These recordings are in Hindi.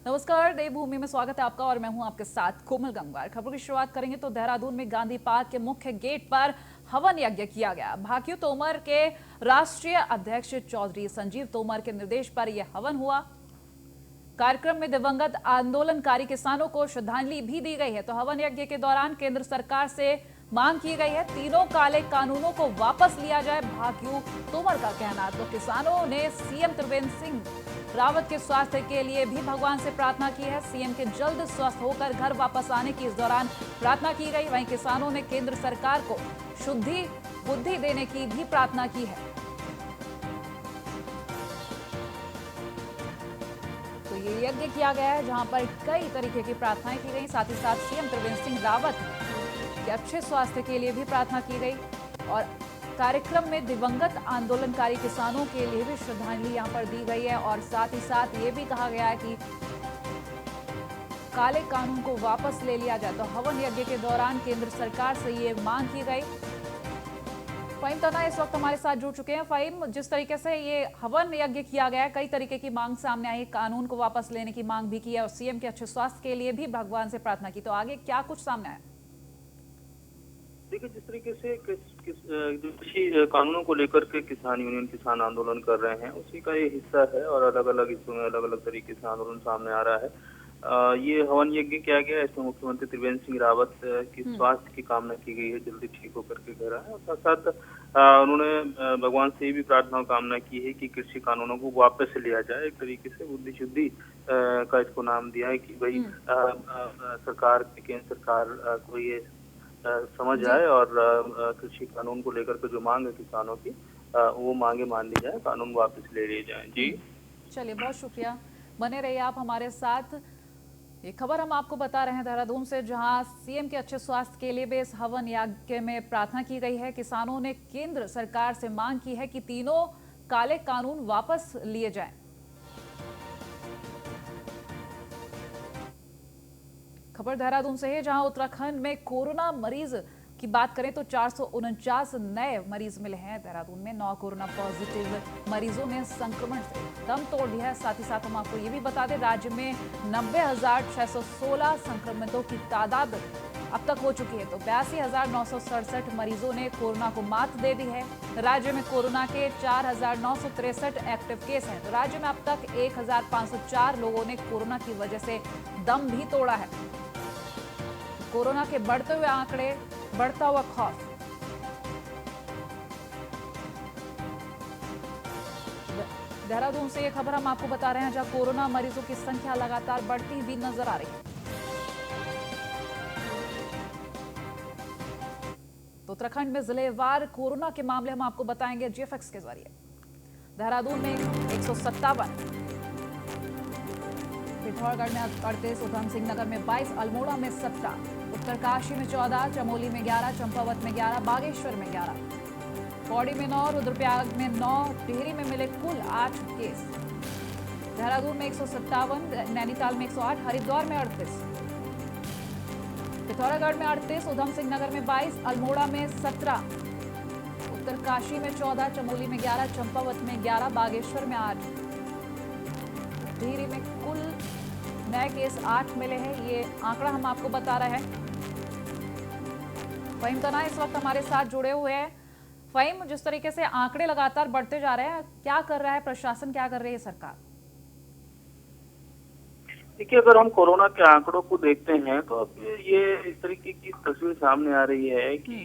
नमस्कार, देवभूमि में स्वागत है आपका और मैं हूं आपके साथ कोमल गंगवार। खबर की शुरुआत करेंगे तो देहरादून में गांधी पार्क के मुख्य गेट पर हवन यज्ञ किया गया। भाकियू तोमर के राष्ट्रीय अध्यक्ष चौधरी संजीव तोमर के निर्देश पर यह हवन हुआ। कार्यक्रम में दिवंगत आंदोलनकारी किसानों को श्रद्धांजलि भी दी गई है। तो हवन यज्ञ के दौरान केंद्र सरकार से मांग की गई है, तीनों काले कानूनों को वापस लिया जाए, भाकियू तोमर का कहना। तो किसानों ने सीएम त्रिवेंद्र सिंह रावत के स्वास्थ्य के लिए भी भगवान से प्रार्थना की है। सीएम के जल्द स्वस्थ होकर घर वापस आने की इस दौरान प्रार्थना की गई। वहीं किसानों ने केंद्र सरकार को शुद्धि बुद्धि देने की भी प्रार्थना की है। तो ये यज्ञ किया गया है जहां पर कई तरीके की प्रार्थनाएं की गई। साथ ही साथ सीएम त्रिवेंद्र सिंह रावत के अच्छे स्वास्थ्य के लिए भी प्रार्थना की गई और कार्यक्रम में दिवंगत आंदोलनकारी किसानों के लिए भी श्रद्धांजलि यहां पर दी गई है। और साथ ही साथ ये भी कहा गया है कि काले कानून को वापस ले लिया जाए। तो हवन यज्ञ के दौरान केंद्र सरकार से ये मांग की गई। फहीम तना इस वक्त हमारे साथ जुड़ चुके हैं। फहीम, जिस तरीके से ये हवन यज्ञ किया गया है, कई तरीके की मांग सामने आई, कानून को वापस लेने की मांग भी की है और सीएम के अच्छे स्वास्थ्य के लिए भी भगवान से प्रार्थना की। तो आगे क्या कुछ सामने आया? देखिए, जिस तरीके से कृषि कानूनों को लेकर के किसान यूनियन किसान आंदोलन कर रहे हैं, उसी का ये हिस्सा है और अलग अलग हिस्सों में अलग अलग तरीके से आंदोलन सामने आ रहा है। ये हवन यज्ञ किया गया है, इसमें मुख्यमंत्री त्रिवेंद्र सिंह रावत की स्वास्थ्य की कामना की गई है, जल्दी ठीक होकर के घर आए। और साथ साथ उन्होंने भगवान से ये भी प्रार्थना और कामना की है कि कृषि कानूनों को वापस लिया जाए। एक तरीके से बुद्धि शुद्धि का इसको नाम दिया है कि भाई सरकार केंद्र सरकार को ये समझ आए और कृषि कानून को लेकर के जो मांग है किसानों की, वो मांगे मान ली जाए, कानून वापस ले लिए जाए। जी चलिए, बहुत शुक्रिया, बने रहिए आप हमारे साथ। ये खबर हम आपको बता रहे हैं देहरादून से, जहां सीएम के अच्छे स्वास्थ्य के लिए भी इस हवन यज्ञ में प्रार्थना की गई है। किसानों ने केंद्र सरकार से मांग की है कि तीनों काले कानून वापस लिए जाएं। खबर देहरादून से है, जहां उत्तराखंड में कोरोना मरीज की बात करें तो 449 नए मरीज मिले हैं। देहरादून में 9 कोरोना पॉजिटिव मरीजों ने संक्रमण से दम तोड़ दिया है। साथ ही साथ हम आपको ये भी बता दें, राज्य में 90,616 संक्रमितों की तादाद अब तक हो चुकी है। तो 82,967 मरीजों ने कोरोना को मात दे दी है। राज्य में कोरोना के 4,963 एक्टिव केस हैं। तो राज्य में अब तक 1,504 लोगों ने कोरोना की वजह से दम भी तोड़ा है। कोरोना के बढ़ते हुए आंकड़े, बढ़ता हुआ खौफ। देहरादून से ये खबर हम आपको बता रहे हैं, जहां कोरोना मरीजों की संख्या लगातार बढ़ती हुई नजर आ रही है। तो उत्तराखंड में जिलेवार कोरोना के मामले हम आपको बताएंगे जीएफएक्स के जरिए। देहरादून में 157, पिथौरागढ़ में 38, उधम सिंह नगर में 22, अल्मोड़ा में 17, उत्तरकाशी में 14, चमोली में 11, चंपावत में 11, बागेश्वर में 11, पौड़ी में 9, रुद्रप्रयाग में 9, टिहरी में मिले कुल 8 केस। देहरादून में 157, नैनीताल में 108, हरिद्वार में 38, पिथौरागढ़ में 38, उधम सिंह नगर में 22, अल्मोड़ा में 17, उत्तरकाशी में 14, चमोली में 11, चंपावत में 11, बागेश्वर में 8, टिहरी में कुल नए केस 8 मिले हैं। ये आंकड़ा हम आपको बता रहे हैं। फहीम तना इस वक्त हमारे साथ जुड़े हुए हैं। फहीम, जिस तरीके से आंकड़े लगातार बढ़ते जा रहे हैं, क्या कर रहा है प्रशासन, क्या कर रही है सरकार? देखिए, अगर हम कोरोना के आंकड़ों को देखते हैं तो अब ये इस तरीके की तस्वीर सामने आ रही है कि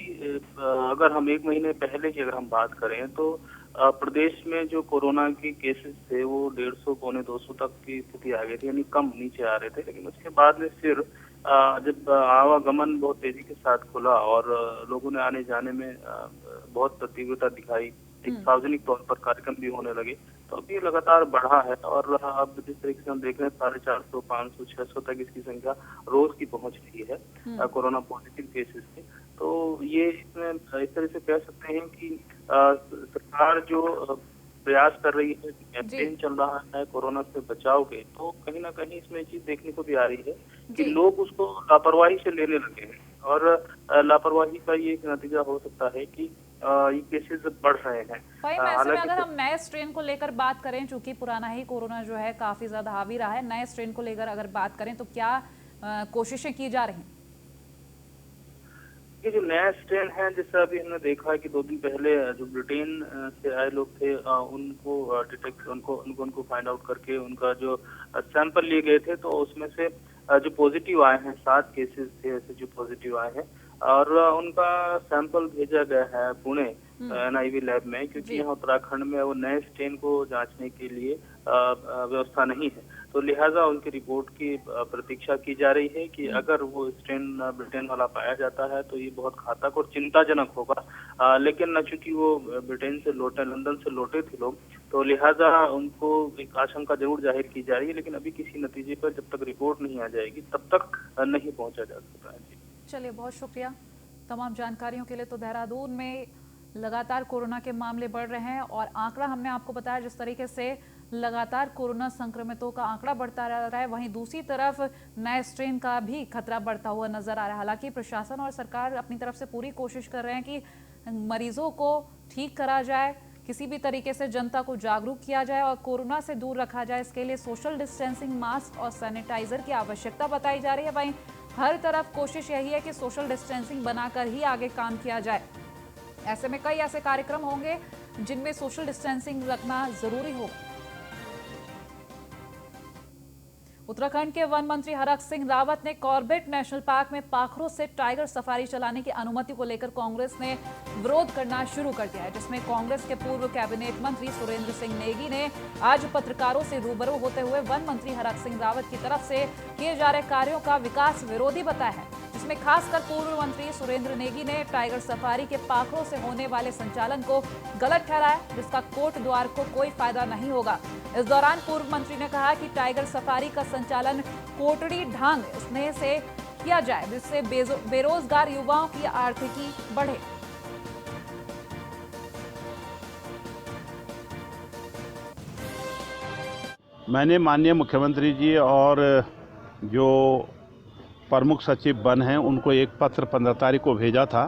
अगर हम एक महीने पहले की अगर हम बात करें तो प्रदेश में जो कोरोना के केसेस थे वो 150 पौने 200 तक की स्थिति आ गई थी, यानी कम नीचे आ रहे थे। लेकिन उसके बाद में फिर जब आवागमन बहुत तेजी के साथ खुला और लोगों ने आने जाने में बहुत तीव्रता दिखाई, एक सार्वजनिक तौर पर कार्यक्रम भी होने लगे, तो अब ये लगातार बढ़ा है। और अब जिस तरीके से हम देख रहे हैं 450, 500, 600 तक इसकी संख्या रोज की पहुंच रही है कोरोना पॉजिटिव केसेस की। तो ये इसमें इस तरह से कह सकते हैं कि सरकार जो प्रयास कर रही है, कैंपेन चल रहा है कोरोना से बचाव के, तो कहीं ना कहीं इसमें चीज देखने को भी आ रही है कि लोग उसको लापरवाही से लेने लगे हैं। और लापरवाही का ये एक नतीजा हो सकता है कि ये केसेस बढ़ रहे हैं। वही में ऐसे में हालांकि अगर हम नए स्ट्रेन को लेकर बात करें, चूंकि पुराना ही कोरोना जो है काफी ज्यादा हावी रहा है, नए स्ट्रेन को लेकर अगर बात करें तो क्या कोशिशें की जा रही हैं? ये जो नया स्ट्रेन है, जैसा अभी हमने देखा है कि 2 दिन पहले जो ब्रिटेन से आए लोग थे, उनको डिटेक्ट उनको उनको उनको फाइंड आउट करके उनका जो सैंपल लिए गए थे, तो उसमें से जो पॉजिटिव आए हैं, 7 केसेस थे ऐसे जो पॉजिटिव आए हैं, और उनका सैंपल भेजा गया है पुणे NIV लैब में, क्योंकि यहाँ उत्तराखंड में वो नए स्ट्रेन को जांचने के लिए व्यवस्था नहीं है। तो लिहाजा उनकी रिपोर्ट की प्रतीक्षा की जा रही है कि अगर वो स्ट्रेन ब्रिटेन वाला पाया जाता है तो ये बहुत घातक और चिंताजनक होगा। लेकिन चूंकि वो ब्रिटेन से लौटे, लंदन से लौटे थे लोग, तो लिहाजा उनको एक आशंका जरूर जाहिर की जा रही है, लेकिन अभी किसी नतीजे पर जब तक रिपोर्ट नहीं आ जाएगी तब तक नहीं पहुंचा जा सकता है। चलिए, बहुत शुक्रिया तमाम जानकारियों के लिए। तो देहरादून में लगातार कोरोना के मामले बढ़ रहे हैं और आंकड़ा हमने आपको बताया जिस तरीके से लगातार कोरोना संक्रमितों का आंकड़ा बढ़ता रहा है, वहीं दूसरी तरफ नए स्ट्रेन का भी खतरा बढ़ता हुआ नजर आ रहा है। हालांकि प्रशासन और सरकार अपनी तरफ से पूरी कोशिश कर रहे हैं कि मरीजों को ठीक करा जाए, किसी भी तरीके से जनता को जागरूक किया जाए और कोरोना से दूर रखा जाए। इसके लिए सोशल डिस्टेंसिंग, मास्क और सैनिटाइजर की आवश्यकता बताई जा रही है। वहीं हर तरफ कोशिश यही है कि सोशल डिस्टेंसिंग बनाकर ही आगे काम किया जाए। ऐसे में कई ऐसे कार्यक्रम होंगे जिनमें सोशल डिस्टेंसिंग रखना जरूरी होगा। उत्तराखंड के वन मंत्री हरक सिंह रावत ने कॉर्बेट नेशनल पार्क में पाखरों से टाइगर सफारी चलाने की अनुमति को लेकर कांग्रेस ने विरोध करना शुरू कर दिया है, जिसमें कांग्रेस के पूर्व कैबिनेट मंत्री सुरेंद्र सिंह नेगी ने आज पत्रकारों से रूबरू होते हुए वन मंत्री हरक सिंह रावत की तरफ से किए जा रहे कार्यों का विकास विरोधी बताया है, जिसमें खासकर पूर्व मंत्री सुरेंद्र नेगी ने टाइगर सफारी के पाखरों से होने वाले संचालन को गलत ठहराया, जिसका कोट द्वार को कोई फायदा नहीं होगा। इस दौरान पूर्व मंत्री ने कहा कि टाइगर सफारी का संचालन कोटड़ी ढंग स्नेह से किया जाए, जिससे बेरोजगार युवाओं की आर्थिकी बढ़े। मैंने माननीय मुख्यमंत्री जी और जो प्रमुख सचिव वन हैं उनको एक पत्र 15 तारीख को भेजा था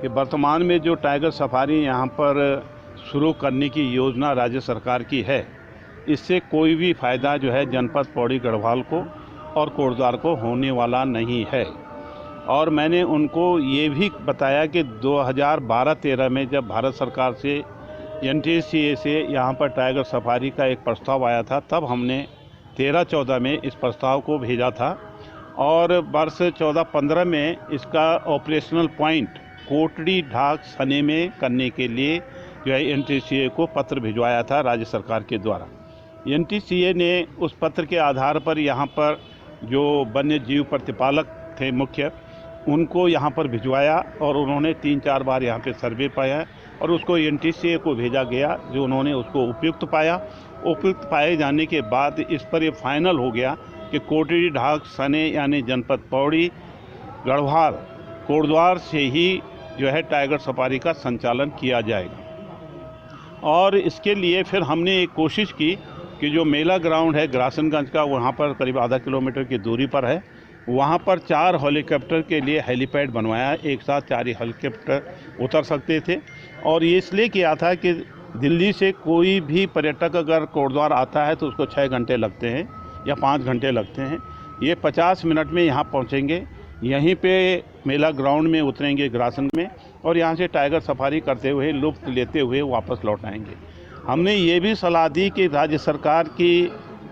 कि वर्तमान में जो टाइगर सफारी यहाँ पर शुरू करने की योजना राज्य सरकार की है, इससे कोई भी फ़ायदा जो है जनपद पौड़ी गढ़वाल को और कोटद्वार को होने वाला नहीं है। और मैंने उनको ये भी बताया कि 2012-13 में जब भारत सरकार से NTSA से यहाँ पर टाइगर सफारी का एक प्रस्ताव आया था, तब हमने 13-14 में इस प्रस्ताव को भेजा था और वर्ष 14-15 में इसका ऑपरेशनल पॉइंट कोटड़ी ढाक सने में करने के लिए जो है NTSA को पत्र भिजवाया था राज्य सरकार के द्वारा। NTSA ने उस पत्र के आधार पर यहाँ पर जो वन्य जीव प्रतिपालक थे मुख्य, उनको यहाँ पर भिजवाया और उन्होंने 3-4 बार यहाँ पे सर्वे पाया और उसको NTSA को भेजा गया, जो उन्होंने उसको उपयुक्त पाया। उपयुक्त पाए जाने के बाद इस पर ये फाइनल हो गया कि कोटड़ी ढाक सने यानी जनपद पौड़ी गढ़वाल कोटद्वार से ही जो है टाइगर सफारी का संचालन किया जाएगा। और इसके लिए फिर हमने एक कोशिश की कि जो मेला ग्राउंड है ग्रासनगंज का, वहाँ पर करीब आधा किलोमीटर की दूरी पर है, वहाँ पर 4 हेलीकॉप्टर के लिए हेलीपैड बनवाया। एक साथ 4 ही हेलीकॉप्टर उतर सकते थे और ये इसलिए किया था कि दिल्ली से कोई भी पर्यटक अगर कोटद्वार आता है तो उसको 6 घंटे लगते हैं या 5 घंटे लगते हैं। ये 50 मिनट में यहाँ पहुँचेंगे, यहीं पे मेला ग्राउंड में उतरेंगे ग्रासन में और यहाँ से टाइगर सफारी करते हुए लुत्फ लेते हुए वापस लौट आएंगे। हमने ये भी सलाह दी कि राज्य सरकार की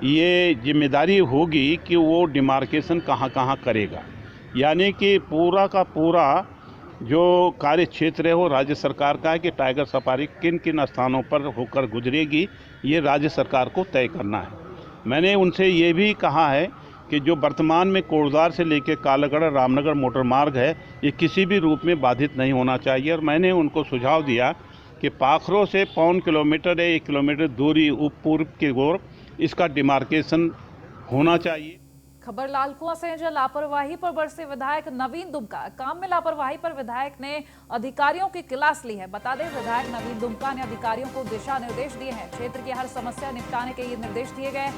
ये जिम्मेदारी होगी कि वो डिमार्केशन कहाँ कहाँ करेगा, यानी कि पूरा का पूरा जो कार्य क्षेत्र है वो राज्य सरकार का है कि टाइगर सफारी किन किन स्थानों पर होकर गुजरेगी, ये राज्य सरकार को तय करना है। मैंने उनसे ये भी कहा है कि जो वर्तमान में कोटद्वार से लेकर कालागढ़ रामनगर मोटर मार्ग है, ये किसी भी रूप में बाधित नहीं होना चाहिए। और मैंने उनको सुझाव दिया कि पाखरों से 1 किलोमीटर या 1 किलोमीटर दूरी पूर्व की ओर इसका डिमार्केशन होना चाहिए। खबर लालकुआं से जहां लापरवाही पर बरसे विधायक नवीन दुमका। काम में लापरवाही पर विधायक ने अधिकारियों की क्लास ली है। बता दें, विधायक नवीन दुमका ने अधिकारियों को दिशा निर्देश दिए हैं। क्षेत्र की हर समस्या निपटाने के ये निर्देश दिए गए।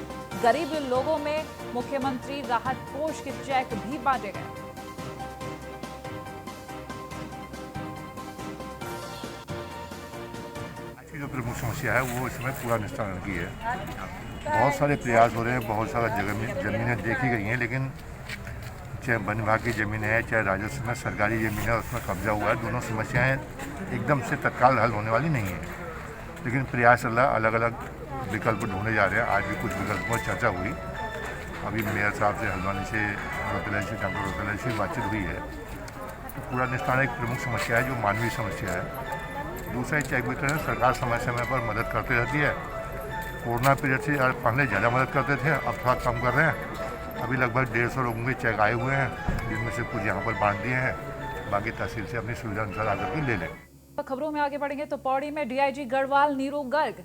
गरीब लोगों में मुख्यमंत्री राहत कोष के चेक भी बांटे गए। प्रमुख समस्या है वो इसमें कूड़ा निस्तारण की है। बहुत सारे प्रयास हो रहे हैं, बहुत सारा ज़मीनें देखी गई हैं, लेकिन चाहे वन विभाग की ज़मीन है चाहे राजस्व में सरकारी ज़मीन है उसमें कब्जा हुआ है, दोनों समस्याएं एकदम से तत्काल हल होने वाली नहीं है। लेकिन प्रयास अलग अलग विकल्प ढूंढे जा रहे हैं। आज भी कुछ विकल्पों पर चर्चा हुई। अभी मेयर साहब से हल्द्वानी से डॉक्टर रोतेलाई से बातचीत हुई है। तो कूड़ा निस्तारण एक प्रमुख समस्या है जो मानवीय समस्या है। दूसरा चेक वितरण सरकार समय समय पर मदद करती रहती है। कोरोना पीरियड से पहले ज़्यादा मदद करते थे, अब थोड़ा कम कर रहे हैं। अभी लगभग 150 लोगों के चेक आए हुए हैं, जिनमें से कुछ यहाँ पर बांट दिए हैं, बाकी तहसील से अपनी सुविधा अनुसार आकर के ले लें। खबरों में आगे बढ़ेंगे तो पौड़ी में डीआईजी गढ़वाल नीरू गर्ग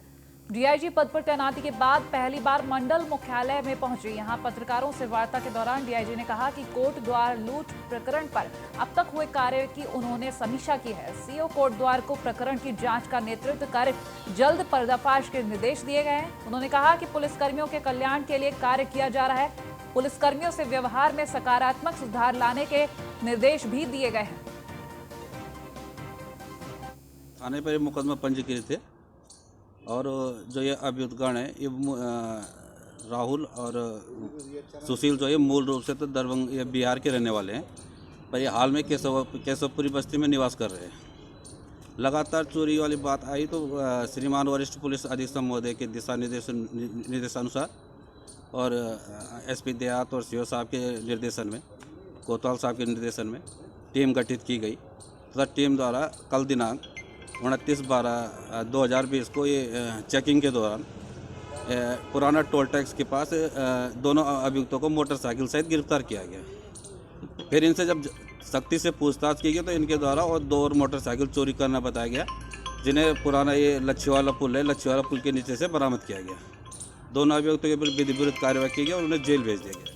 डीआईजी पद पर तैनाती के बाद पहली बार मंडल मुख्यालय में पहुंची। यहां पत्रकारों से वार्ता के दौरान डीआईजी ने कहा कि कोट द्वार लूट प्रकरण पर अब तक हुए कार्य की उन्होंने समीक्षा की है। सीओ कोट द्वार को प्रकरण की जांच का नेतृत्व कर जल्द पर्दाफाश के निर्देश दिए गए हैं। उन्होंने कहा कि पुलिसकर्मियों के कल्याण के लिए कार्य किया जा रहा है। पुलिसकर्मियों से व्यवहार में सकारात्मक सुधार लाने के निर्देश भी दिए गए हैं। थाने पर मुकदमा पंजीकृत थे और जो ये अभियुक्तगण है ये राहुल और सुशील जो है मूल रूप से तो दरभंगा ये बिहार के रहने वाले हैं, पर ये हाल में केशवपुरी बस्ती में निवास कर रहे हैं। लगातार चोरी वाली बात आई तो श्रीमान वरिष्ठ पुलिस अधीक्षक महोदय के दिशा निर्देशानुसार और एसपी देहात और सीओ साहब के निर्देशन में, कोतवाल साहब के निर्देशन में टीम गठित की गई तथा टीम द्वारा कल दिनांक 29/12/2020 को ये चेकिंग के दौरान पुराना टोल टैक्स के पास दोनों अभियुक्तों को मोटरसाइकिल सहित गिरफ्तार किया गया। फिर इनसे जब सख्ती से पूछताछ की गई तो इनके द्वारा और 2 और मोटरसाइकिल चोरी करना बताया गया, जिन्हें पुराना ये लच्छीवाला पुल है, लच्छीवाला पुल के नीचे से बरामद किया गया। दोनों अभियुक्तों के ऊपर विधि विरुद्ध कार्रवाई की गई और उन्हें जेल भेज दिया गया।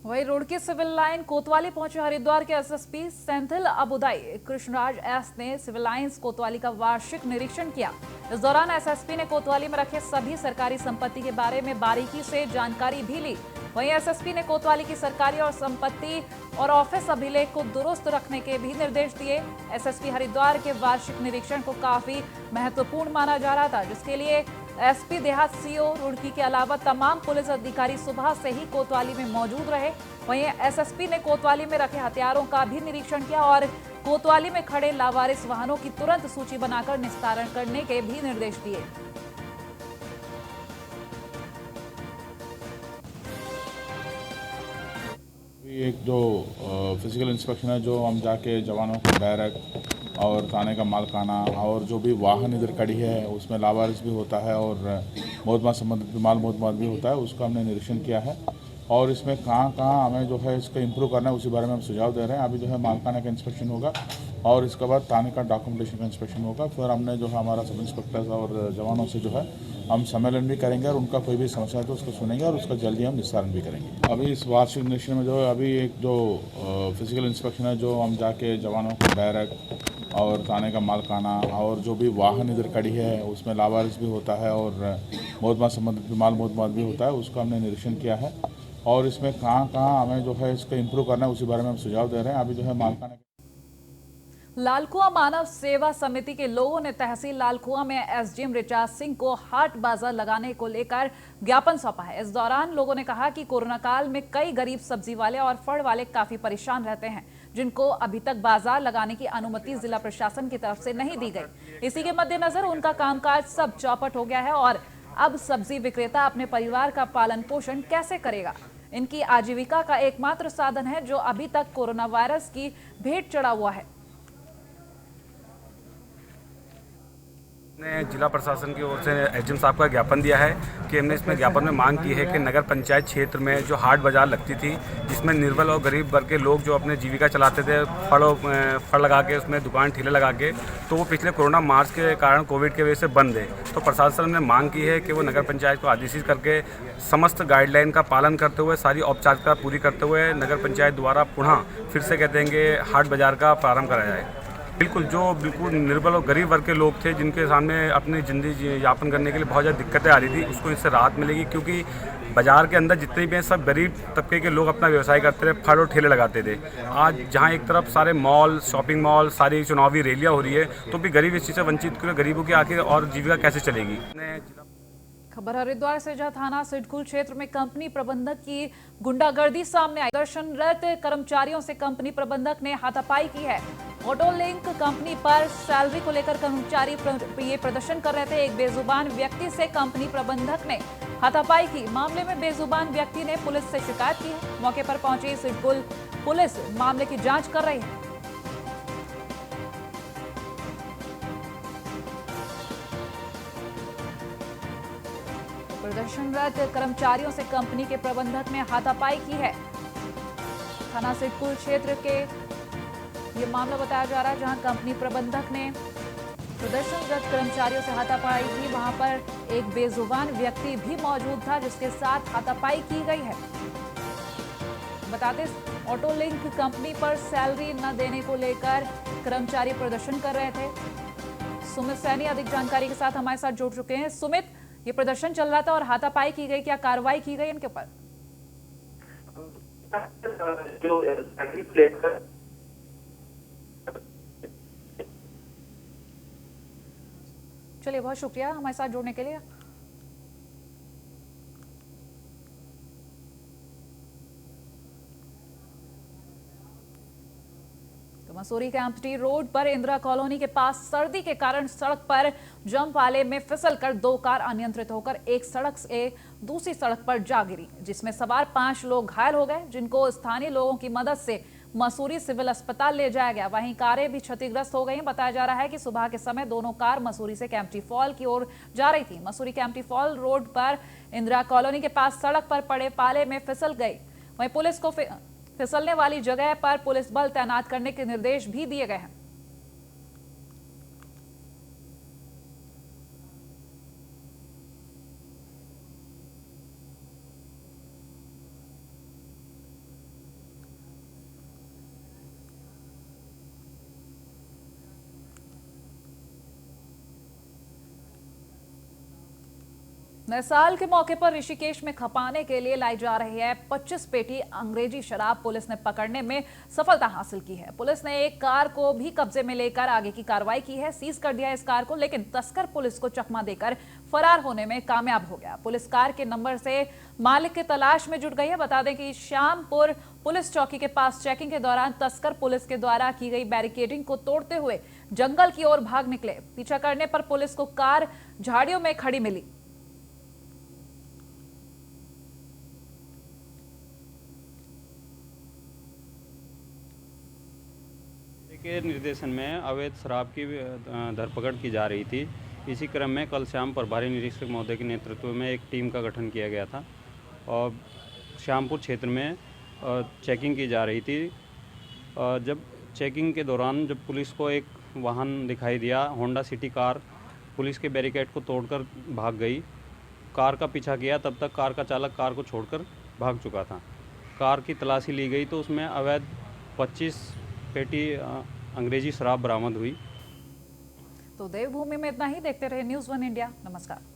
वही रुड़की सिविल लाइन कोतवाली पहुंचे हरिद्वार के एसएसपी सेंथिल अबुदाई कृष्णराज एस ने सिविल लाइंस कोतवाली का वार्षिक निरीक्षण किया। इस दौरान एसएसपी ने कोतवाली में रखे सभी सरकारी संपत्ति के बारे में बारीकी से जानकारी भी ली। वहीं एसएसपी ने कोतवाली की सरकारी और संपत्ति और ऑफिस अभिलेख को दुरुस्त रखने के भी निर्देश दिए। एसएसपी हरिद्वार के वार्षिक निरीक्षण को काफी महत्वपूर्ण माना जा रहा था, जिसके लिए एसपी देहात सीओ रुड़की के अलावा तमाम पुलिस अधिकारी सुबह से ही कोतवाली में मौजूद रहे। वहीं एसएसपी ने कोतवाली में रखे हथियारों का भी निरीक्षण किया और कोतवाली में खड़े लावारिस वाहनों की तुरंत सूची बनाकर निस्तारण करने के भी निर्देश दिए। एक जो फिजिकल इंस्पेक्शन है, जो हम जाके जवानों को बैरक और थाने का मालकाना और जो भी वाहन इधर खड़ी है उसमें लावारिस भी होता है और मोहतमा संबंधित माल मोहतमाद भी होता है, उसका हमने निरीक्षण किया है। और इसमें कहाँ हमें जो है इसका इम्प्रूव करना है उसी बारे में हम सुझाव दे रहे हैं। अभी जो है मालकाना का इंस्पेक्शन होगा और इसके बाद थाने का डॉक्यूमेंटेशन का इंस्पेक्शन होगा। फिर हमने जो है हमारा सब इंस्पेक्टर्स और जवानों से जो है हम सम्मेलन भी करेंगे और उनका कोई भी समस्या है तो उसको सुनेंगे और उसका जल्दी हम निस्तारण भी करेंगे। अभी इस वार्षिक निरीक्षण में जो है अभी एक जो फिजिकल इंस्पेक्शन है, जो हम जाके जवानों को बैरक और थाने का मालकाना और जो भी वाहन इधर खड़ी है उसमें लावारिस भी होता है और मोहतमा संबंधित माल मोहतमाद भी होता है, उसका हमने निरीक्षण किया है। और इसमें कहाँ हमें जो है इसका इम्प्रूव करना है उसी बारे में हम सुझाव दे रहे हैं। अभी जो है मालकाना लालकुआं मानव सेवा समिति के लोगों ने तहसील लालकुआं में एसडीएम ऋचा सिंह को हाट बाजार लगाने को लेकर ज्ञापन सौंपा है। इस दौरान लोगों ने कहा कि कोरोना काल में कई गरीब सब्जी वाले और फल वाले काफी परेशान रहते हैं, जिनको अभी तक बाजार लगाने की अनुमति जिला प्रशासन की तरफ से नहीं दी गई। इसी के मद्देनजर उनका कामकाज सब चौपट हो गया है और अब सब्जी विक्रेता अपने परिवार का पालन पोषण कैसे करेगा। इनकी आजीविका का एकमात्र साधन है जो अभी तक कोरोना वायरस की भेंट चढ़ा हुआ है। ने जिला प्रशासन की ओर से एसडीएम साहब का ज्ञापन दिया है कि हमने इसमें ज्ञापन में मांग की है कि नगर पंचायत क्षेत्र में जो हाट बाजार लगती थी, जिसमें निर्बल और गरीब वर्ग के लोग जो अपने जीविका चलाते थे, फल लगा के उसमें दुकान ठेले लगा के, तो वो पिछले कोरोना मार्च के कारण कोविड की वजह से बंद है। तो प्रशासन ने मांग की है कि वो नगर पंचायत को आदेशित करके समस्त गाइडलाइन का पालन करते हुए, सारी औपचारिकता पूरी करते हुए नगर पंचायत द्वारा पुनः फिर से कहते हैं कि हाट बाजार का प्रारंभ कराया जाए। बिल्कुल बिल्कुल निर्बल और गरीब वर्ग के लोग थे जिनके सामने अपनी ज़िंदगी यापन करने के लिए बहुत ज़्यादा दिक्कतें आ रही थी, उसको इससे राहत मिलेगी। क्योंकि बाज़ार के अंदर जितने भी हैं सब गरीब तबके के लोग अपना व्यवसाय करते थे, फल और ठेले लगाते थे। आज जहाँ एक तरफ सारे मॉल, शॉपिंग मॉल, सारी चुनावी रैलियाँ हो रही है, तो भी गरीब इस चीज़ से वंचित, क्योंकि गरीबों की आखिर और जीविका कैसे चलेगी। खबर हरिद्वार से, जहां थाना सिडकुल क्षेत्र में कंपनी प्रबंधक की गुंडागर्दी सामने आई। प्रदर्शनरत कर्मचारियों से कंपनी प्रबंधक ने हाथापाई की है। ऑटो लिंक कंपनी पर सैलरी को लेकर कर्मचारी ये प्रदर्शन कर रहे थे। एक बेजुबान व्यक्ति से कंपनी प्रबंधक ने हाथापाई की। मामले में बेजुबान व्यक्ति ने पुलिस से शिकायत की है। मौके पर पहुंची सिडकुल पुलिस मामले की जांच कर रही है। प्रदर्शनरत कर्मचारियों से कंपनी के प्रबंधक ने हाथापाई की है। थाना सिडकुल क्षेत्र के ये मामला बताया जा रहा है, जहां कंपनी प्रबंधक ने प्रदर्शनरत कर्मचारियों से हाथापाई की। वहां पर एक बेजुबान व्यक्ति भी मौजूद था जिसके साथ हाथापाई की गई है। बताते ऑटो लिंक कंपनी पर सैलरी न देने को लेकर कर्मचारी प्रदर्शन कर रहे थे। सुमित सैनी अधिक जानकारी के साथ हमारे साथ जुड़ चुके हैं। सुमित, ये प्रदर्शन चल रहा था और हाथापाई की गई, क्या कार्रवाई की गई इनके ऊपर? जो लेकर चलिए, बहुत शुक्रिया हमारे साथ जुड़ने के लिए। मसूरी के एम्प्टी रोड पर इंदिरा कॉलोनी के पास सर्दी के कारण सड़क पर जंप वाले में फिसलकर 2 कार अनियंत्रित होकर एक सड़क से दूसरी सड़क पर जा गिरी, जिसमें सवार 5 लोग घायल हो गए, जिनको स्थानीय लोगों की मदद से मसूरी सिविल अस्पताल ले जाया गया। वहीं कारें भी क्षतिग्रस्त हो गई। बताया जा रहा है कि सुबह के समय दोनों कार मसूरी से कैंपटी फॉल की ओर जा रही थी। मसूरी कैंपटी फॉल रोड पर इंदिरा कॉलोनी के पास सड़क पर पड़े पाले में फिसल गई। वहीं पुलिस को फिसलने वाली जगह पर पुलिस बल तैनात करने के निर्देश भी दिए गए हैं। नए साल के मौके पर ऋषिकेश में खपाने के लिए लाई जा रही है 25 पेटी अंग्रेजी शराब पुलिस ने पकड़ने में सफलता हासिल की है। पुलिस ने एक कार को भी कब्जे में लेकर आगे की कार्रवाई की है, सीज कर दिया इस कार को, लेकिन तस्कर पुलिस को चकमा देकर फरार होने में कामयाब हो गया। पुलिस कार के नंबर से मालिक की तलाश में जुट गई है। बता दें कि श्यामपुर पुलिस चौकी के पास चेकिंग के दौरान तस्कर पुलिस के द्वारा की गई बैरिकेडिंग को तोड़ते हुए जंगल की ओर भाग निकले। पीछा करने पर पुलिस को कार झाड़ियों में खड़ी मिली। के निर्देशन में अवैध शराब की धरपकड़ की जा रही थी। इसी क्रम में कल शाम प्रभारी निरीक्षक महोदय के नेतृत्व में एक टीम का गठन किया गया था और श्यामपुर क्षेत्र में चेकिंग की जा रही थी। जब चेकिंग के दौरान जब पुलिस को एक वाहन दिखाई दिया, होंडा सिटी कार पुलिस के बैरिकेड को तोड़कर भाग गई। कार का पीछा किया, तब तक कार का चालक कार को छोड़कर भाग चुका था। कार की तलाशी ली गई तो उसमें अवैध 25 पेटी अंग्रेजी शराब बरामद हुई। तो देवभूमि में इतना ही। देखते रहे न्यूज़ 1 इंडिया। नमस्कार।